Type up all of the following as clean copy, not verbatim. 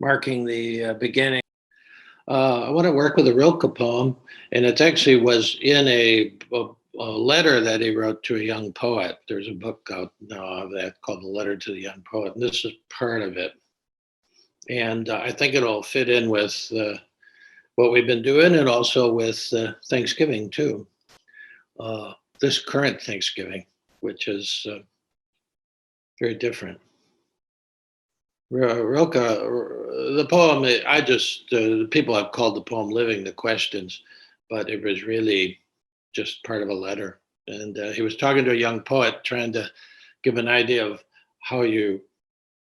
marking the beginning. I want to work with a Rilke poem, and it actually was in a letter that he wrote to a young poet. There's a book out now of that called The Letter to the Young Poet, and this is part of it. And I think it'll fit in with what we've been doing and also with Thanksgiving, too. This current Thanksgiving, which is very different. Rilke, the poem, people have called the poem Living the Questions, but it was really just part of a letter. And he was talking to a young poet, trying to give an idea of how you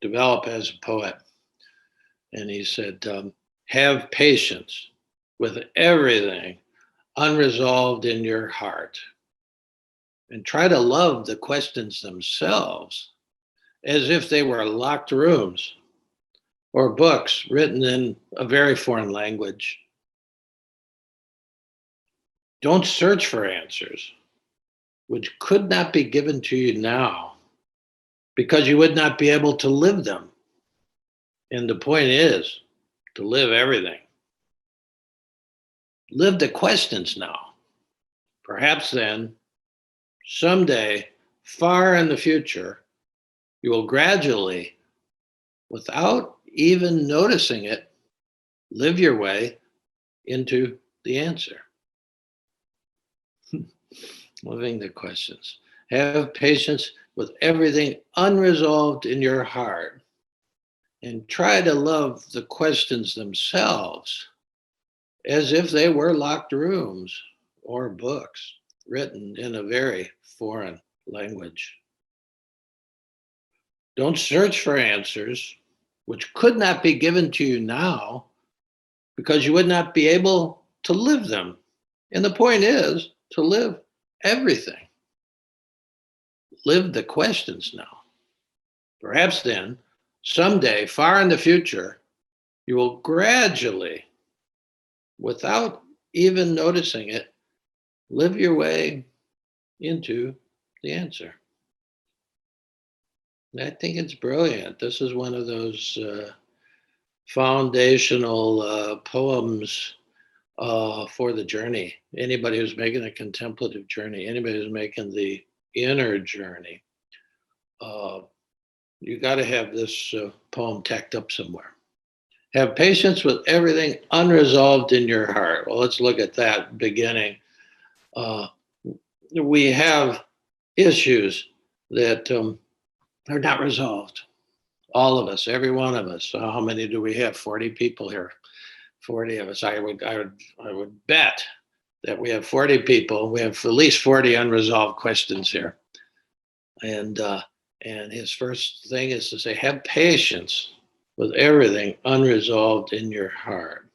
develop as a poet. And he said, have patience with everything unresolved in your heart. And try to love the questions themselves as if they were locked rooms or books written in a very foreign language. Don't search for answers which could not be given to you now because you would not be able to live them. And the point is to live everything. Live the questions now. Perhaps then, someday, far in the future, you will gradually, without even noticing it, live your way into the answer. Living the questions. Have patience with everything unresolved in your heart and try to love the questions themselves as if they were locked rooms or books written in a very foreign language. Don't search for answers which could not be given to you now because you would not be able to live them. And the point is to live everything. Live the questions now. Perhaps then, someday, far in the future, you will gradually, without even noticing it, live your way into the answer. I think it's brilliant. This is one of those foundational poems for the journey. Anybody who's making a contemplative journey, anybody who's making the inner journey, you got to have this poem tacked up somewhere. Have patience with everything unresolved in your heart. Well, let's look at that beginning. We have issues that are not resolved. All of us, every one of us. How many do we have? 40 people here. 40 of us. I would bet that we have 40 people. We have at least 40 unresolved questions here. And his first thing is to say, have patience with everything unresolved in your heart.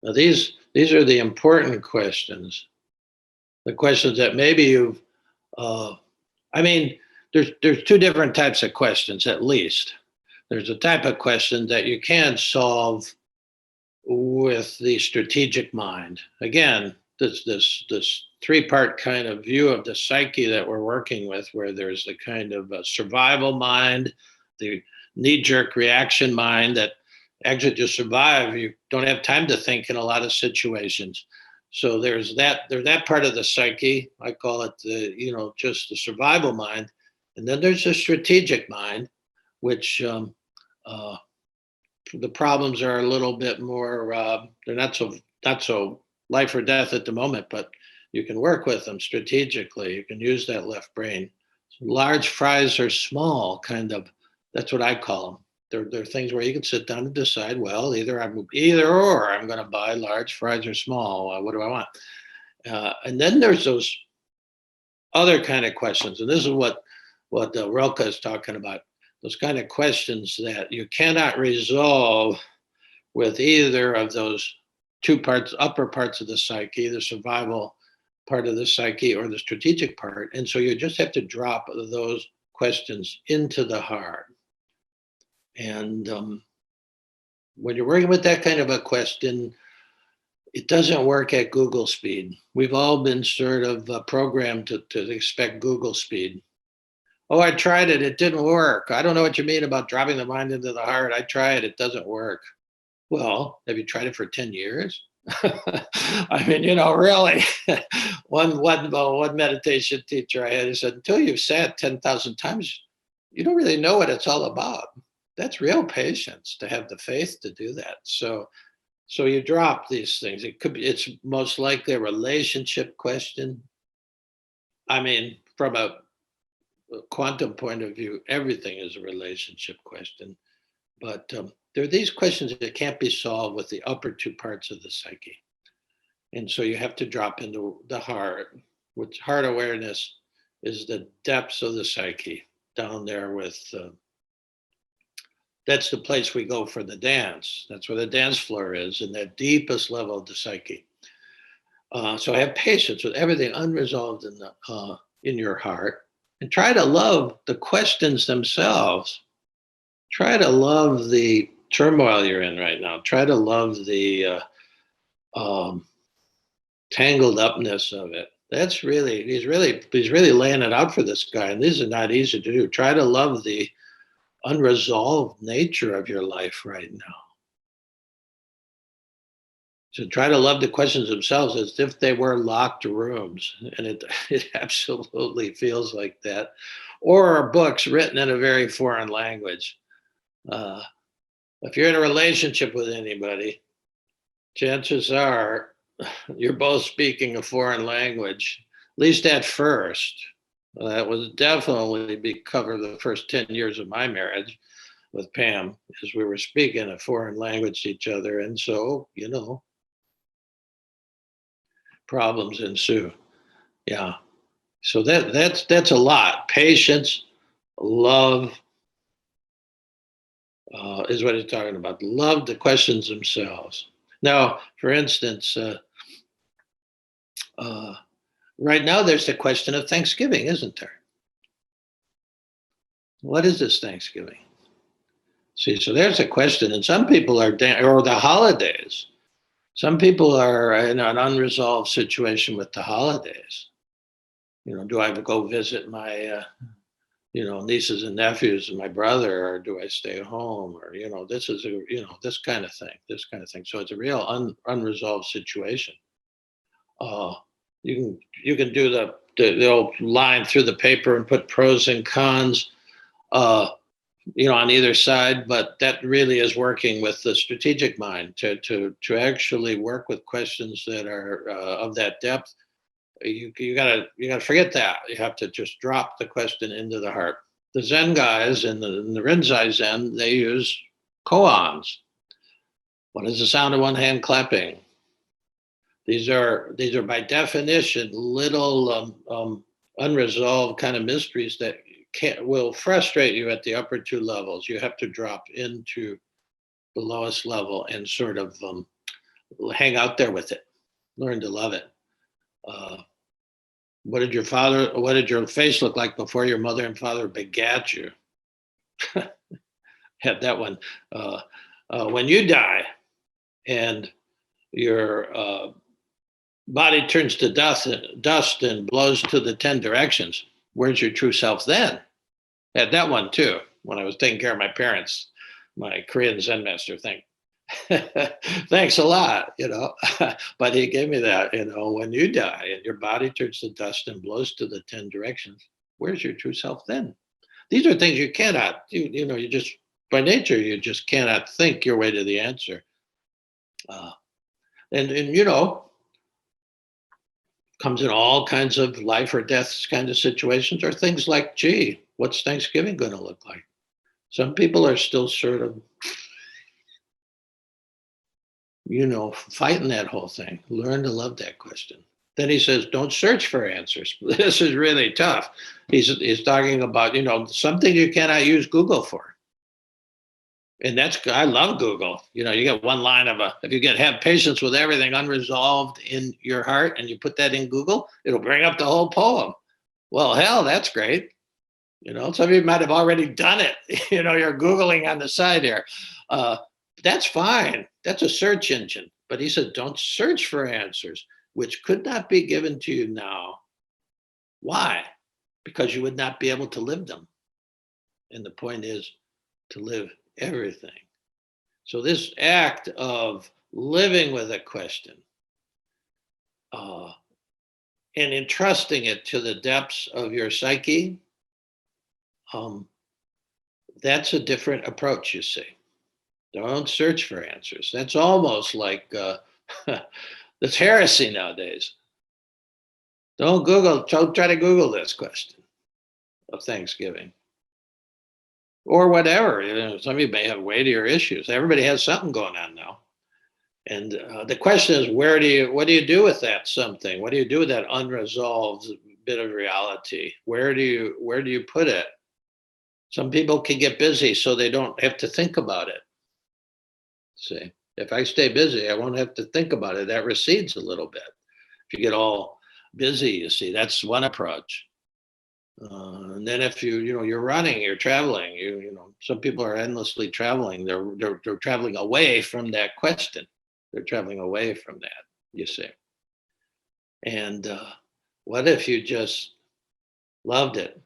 Now, these are the important questions. The questions that maybe you've, there's two different types of questions at least. There's a type of question that you can solve with the strategic mind. Again, this three-part kind of view of the psyche that we're working with, where there's the kind of survival mind, the knee-jerk reaction mind that actually to survive, you don't have time to think in a lot of situations. So there's that part of the psyche. I call it just the survival mind. And then there's the strategic mind, which the problems are a little bit more, they're not so life or death at the moment, but you can work with them strategically. You can use that left brain. So large fries are small, kind of. That's what I call them. They're things where you can sit down and decide, well, either I'm going to buy large fries or small. What do I want? And then there's those other kind of questions. And this is what Rilke is talking about. Those kind of questions that you cannot resolve with either of those two parts, upper parts of the psyche, the survival part of the psyche or the strategic part. And so you just have to drop those questions into the heart. And when you're working with that kind of a question, it doesn't work at Google speed. We've all been sort of programmed to expect Google speed. Oh, I tried it. It didn't work. I don't know what you mean about dropping the mind into the heart. I tried. It doesn't work. Well, have you tried it for 10 years? I mean, really. One meditation teacher I had, he said, until you've sat 10,000 times, you don't really know what it's all about. That's real patience to have the faith to do that. So you drop these things. It's most likely a relationship question. I mean, from a quantum point of view, everything is a relationship question. But there are these questions that can't be solved with the upper two parts of the psyche. And so you have to drop into the heart, which heart awareness is the depths of the psyche down there with, that's the place we go for the dance. That's where the dance floor is, in that deepest level of the psyche. So have patience with everything unresolved in your heart, and try to love the questions themselves. Try to love the turmoil you're in right now. Try to love the tangled upness of it. That's really he's really laying it out for this guy, and these are not easy to do. Try to love the unresolved nature of your life right now. So try to love the questions themselves as if they were locked rooms, and it absolutely feels like that. Or books written in a very foreign language. Uh, if you're in a relationship with anybody, chances are you're both speaking a foreign language, at least at first. That was definitely cover the first 10 years of my marriage with Pam, as we were speaking a foreign language to each other. And so, problems ensue. Yeah. So that's a lot. Patience, love, is what he's talking about. Love the questions themselves. Now, for instance, uh, right now there's the question of Thanksgiving, isn't there? What is this Thanksgiving? See, so there's a question, and some people are, or the holidays. Some people are in an unresolved situation with the holidays. Do I go visit my, nieces and nephews and my brother, or do I stay home? Or, this is this kind of thing. So it's a real unresolved situation. Uh, you can do the old line through the paper and put pros and cons. On either side, but that really is working with the strategic mind to actually work with questions that are of that depth. You gotta forget that. You have to just drop the question into the heart. The Zen guys in the Rinzai Zen, they use koans. What is the sound of one hand clapping? These are by definition little unresolved kind of mysteries that will frustrate you at the upper two levels. You have to drop into the lowest level and sort of hang out there with it, learn to love it. Uh, what did your face look like before your mother and father begat you? Had that one. When you die and your body turns to dust and blows to the 10 directions, where's your true self then? Had that one too when I was taking care of my parents, my Korean Zen master thing. Thanks a lot, but he gave me that, when you die and your body turns to dust and blows to the 10 directions, where's your true self then? These are things you cannot, you just, by nature, you just cannot think your way to the answer. And comes in all kinds of life or death kind of situations, or things like, gee, what's Thanksgiving going to look like? Some people are still sort of, fighting that whole thing. Learn to love that question. Then he says, don't search for answers. This is really tough. He's talking about, something you cannot use Google for. And I love Google. You get one line if you have patience with everything unresolved in your heart and you put that in Google, it'll bring up the whole poem. Well, hell, that's great. Some of you might have already done it. You're Googling on the side here. That's fine. That's a search engine. But he said, don't search for answers, which could not be given to you now. Why? because you would not be able to live them. And the point is to live everything. So this act of living with a question and entrusting it to the depths of your psyche, that's a different approach, you see. Don't search for answers. That's almost like that's heresy nowadays. Don't try to Google this question of Thanksgiving or whatever. You know, some of you may have weightier issues. Everybody has something going on now. And the question is, what do you do with that something? What do you do with that unresolved bit of reality? Where do you put it? Some people can get busy so they don't have to think about it. See, if I stay busy, I won't have to think about it. That recedes a little bit. If you get all busy, you see, that's one approach. And then if you're running, you're traveling. Some people are endlessly traveling. They're traveling away from that question. They're traveling away from that. You see. And what if you just loved it,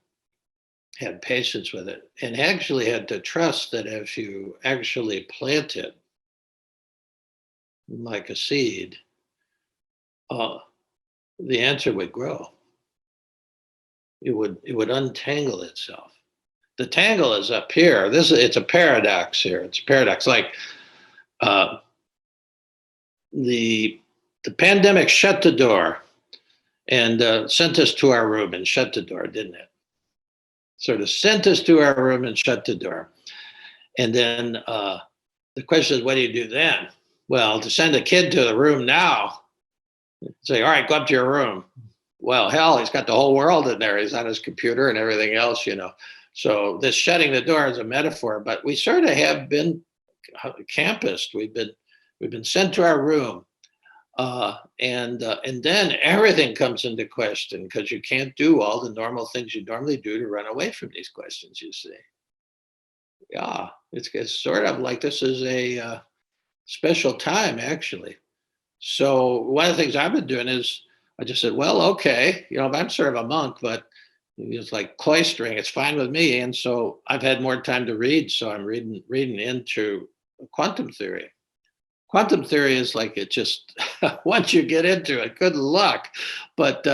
had patience with it, and actually had to trust that if you actually plant it like a seed, the answer would grow. It would untangle itself. The tangle is up here. It's a paradox here. It's a paradox. Like the pandemic shut the door and sent us to our room and shut the door, didn't it? Sort of sent us to our room and shut the door. And then the question is, what do you do then? Well, to send a kid to the room now, say, all right, go up to your room. Well, hell, he's got the whole world in there. He's on his computer and everything else, So this shutting the door is a metaphor, but we sort of have been campused. We've been sent to our room, and then everything comes into question because you can't do all the normal things you normally do to run away from these questions. You see, yeah, it's sort of like this is a special time, actually. So one of the things I've been doing is I just said, well, okay, I'm sort of a monk, but it's like cloistering. It's fine with me. And so I've had more time to read. So I'm reading into quantum theory. Quantum theory is like it just, once you get into it, good luck. But,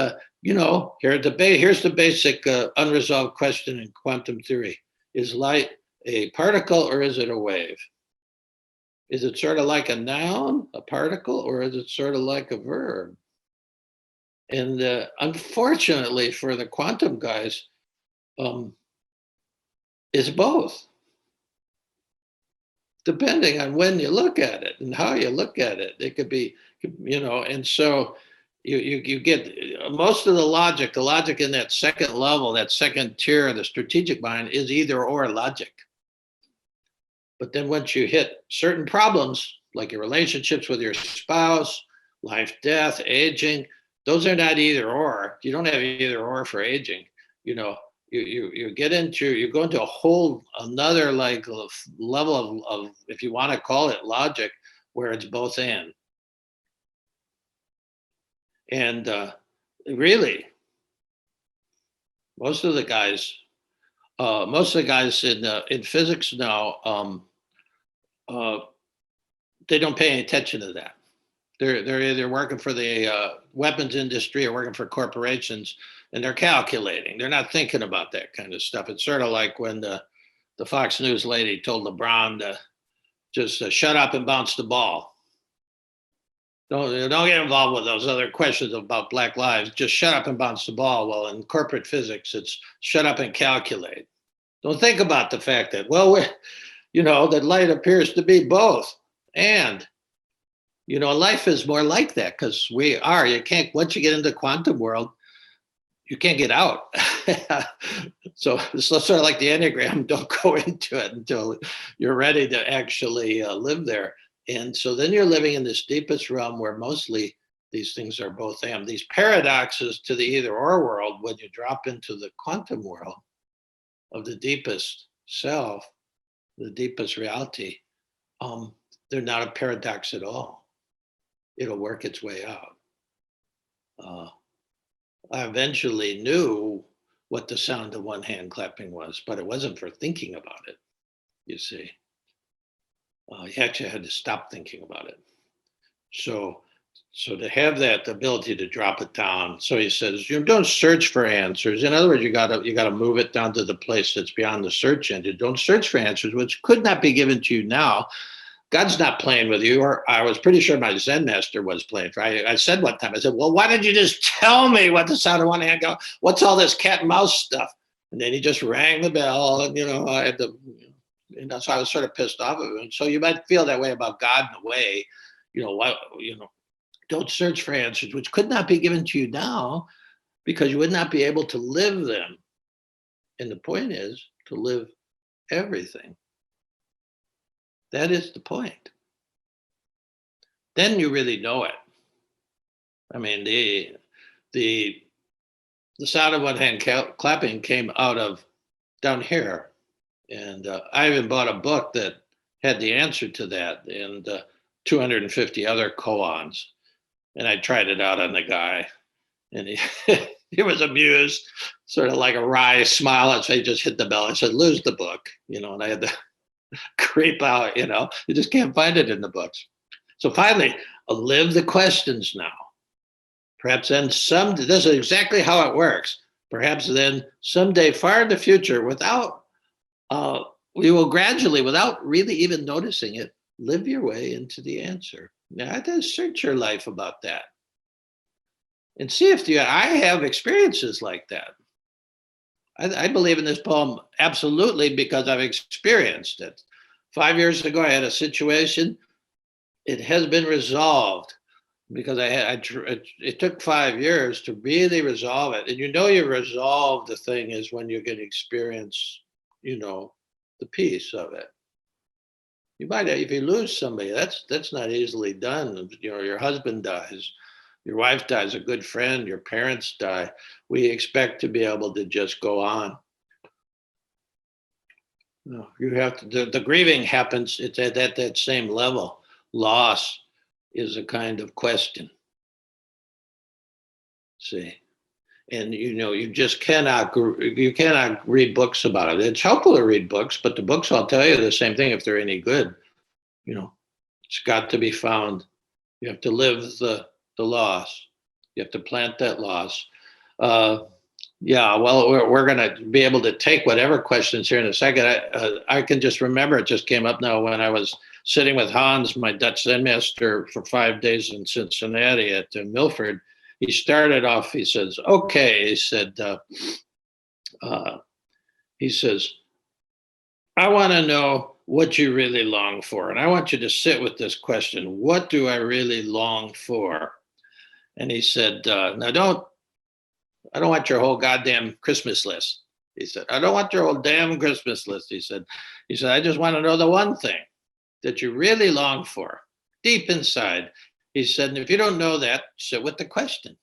here's the basic unresolved question in quantum theory. Is light a particle or is it a wave? Is it sort of like a noun, a particle, or is it sort of like a verb? And unfortunately for the quantum guys, it's both, depending on when you look at it and how you look at it. It could be, and so you get most of the logic in that second level, that second tier of the strategic mind is either or logic. But then once you hit certain problems, like your relationships with your spouse, life, death, aging, those are not either or. You don't have either or for aging. You go into a whole another like level of, if you want to call it logic, where it's both and. And really, most of the guys in physics now, they don't pay any attention to that. They're either working for the weapons industry or working for corporations, and they're calculating. They're not thinking about that kind of stuff. It's sort of like when the Fox News lady told LeBron to just shut up and bounce the ball. Don't get involved with those other questions about Black lives. Just shut up and bounce the ball. Well, in corporate physics, it's shut up and calculate. Don't think about the fact that, that light appears to be both. And, life is more like that because you can't, once you get into the quantum world, you can't get out. So it's sort of like the Enneagram. Don't go into it until you're ready to actually live there. And so then you're living in this deepest realm where mostly these things are both and. These paradoxes to the either or world, when you drop into the quantum world of the deepest self, the deepest reality, they're not a paradox at all. It'll work its way out. I eventually knew what the sound of one hand clapping was, but it wasn't for thinking about it, you see. You actually had to stop thinking about it. So, so to have that ability to drop it down. So he says, you don't search for answers. In other words, you gotta move it down to the place that's beyond the search engine. Don't search for answers, which could not be given to you now. God's not playing with you. Or I was pretty sure my Zen master was playing. I said one time, I said, well, why did you just tell me what the sound of one hand go? What's all this cat and mouse stuff? And then he just rang the bell, and I had to. So I was sort of pissed off of him. So you might feel that way about God in a way. Don't search for answers, which could not be given to you now, because you would not be able to live them. And the point is to live everything. That is the point. Then you really know it. I mean, the sound of one hand clapping came out of down here, and I even bought a book that had the answer to that, and 250 other koans, and I tried it out on the guy, and he he was amused, sort of like a wry smile. And so he just hit the bell. I said, "Lose the book," and I had to creep out. You just can't find it in the books. So finally, I'll live the questions now. Perhaps then this is exactly how it works. Perhaps then someday far in the future, we will gradually, without really even noticing it, live your way into the answer. Now, I just search your life about that and see if I have experiences like that. I believe in this poem absolutely because I've experienced it. 5 years ago, I had a situation. It has been resolved because it took 5 years to really resolve it. And you resolve the thing is when you can experience, the peace of it. You might, if you lose somebody, that's not easily done. Your husband dies, your wife dies, a good friend, your parents die. We expect to be able to just go on. No, you have to. The grieving happens. It's at that same level. Loss is a kind of question. See, and you just cannot read books about it. It's helpful to read books, but the books all tell you the same thing if they're any good. It's got to be found. You have to live the loss. You have to plant that loss. Yeah, well, we're going to be able to take whatever questions here in a second. I can just remember, it just came up now when I was sitting with Hans, my Dutch Zen master, for 5 days in Cincinnati at Milford. He started off, he says, okay, he says, I want to know what you really long for. And I want you to sit with this question. What do I really long for? And he said, now I don't want your whole goddamn Christmas list. He said, I don't want your whole damn Christmas list. He said, I just want to know the one thing that you really long for deep inside. He said, and if you don't know that, sit with the question.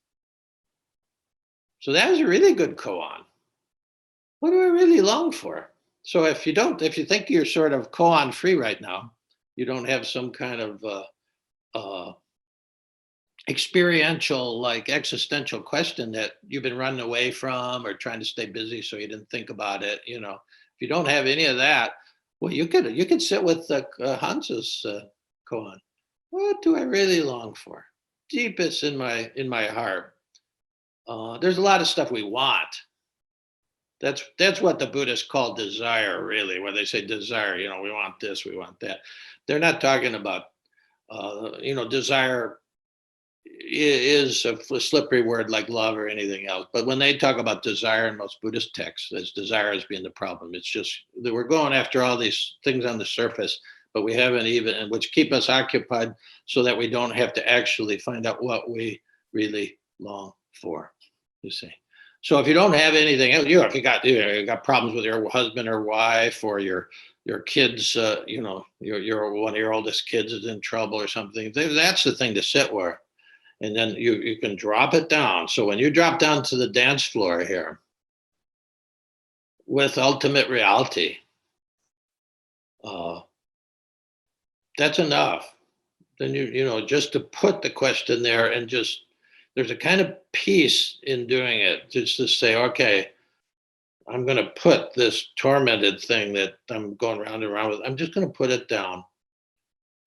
So that was a really good koan. What do I really long for? So if you think you're sort of koan free right now, you don't have some kind of experiential, like existential question that you've been running away from or trying to stay busy so you didn't think about it. If you don't have any of that, well, you could sit with Hans's koan. What do I really long for? Deepest in my heart. There's a lot of stuff we want. That's what the Buddhists call desire, really, where they say desire, we want this, we want that. They're not talking about, desire is a slippery word like love or anything else. But when they talk about desire in most Buddhist texts, as desire as being the problem. It's just that we're going after all these things on the surface, but we haven't even, which keep us occupied so that we don't have to actually find out what we really long for, you see. So if you don't have anything else, if you got problems with your husband or wife or your kids, your one of your oldest kids is in trouble or something, that's the thing to sit with. And then you can drop it down. So when you drop down to the dance floor here with ultimate reality, that's enough. Then just to put the question there and just, there's a kind of peace in doing it, just to say, okay, I'm going to put this tormented thing that I'm going round and round with, I'm just going to put it down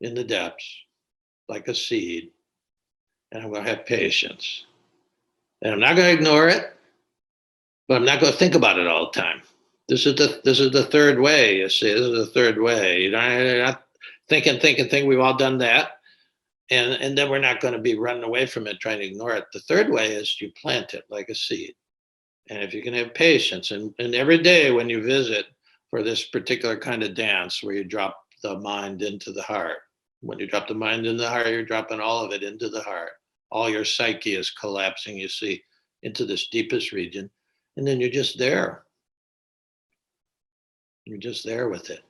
in the depths like a seed. And I'm going to have patience. And I'm not going to ignore it, but I'm not going to think about it all the time. This is the third way. You see, this is the third way. You're not thinking. We've all done that, and then we're not going to be running away from it, trying to ignore it. The third way is you plant it like a seed, and if you can have patience, and every day when you visit for this particular kind of dance where you drop the mind into the heart, when you drop the mind into the heart, you're dropping all of it into the heart. All your psyche is collapsing. You see, into this deepest region, and then you're just there. You're just there with it.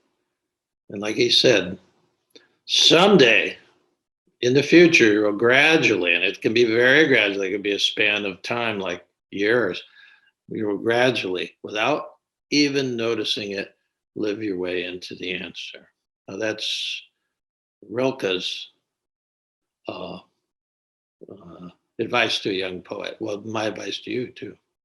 And like he said, someday in the future, you'll gradually, and it can be very gradually, it can be a span of time like years, you will gradually, without even noticing it, live your way into the answer. Now that's Rilke's uh, advice to a young poet. Well, my advice to you too.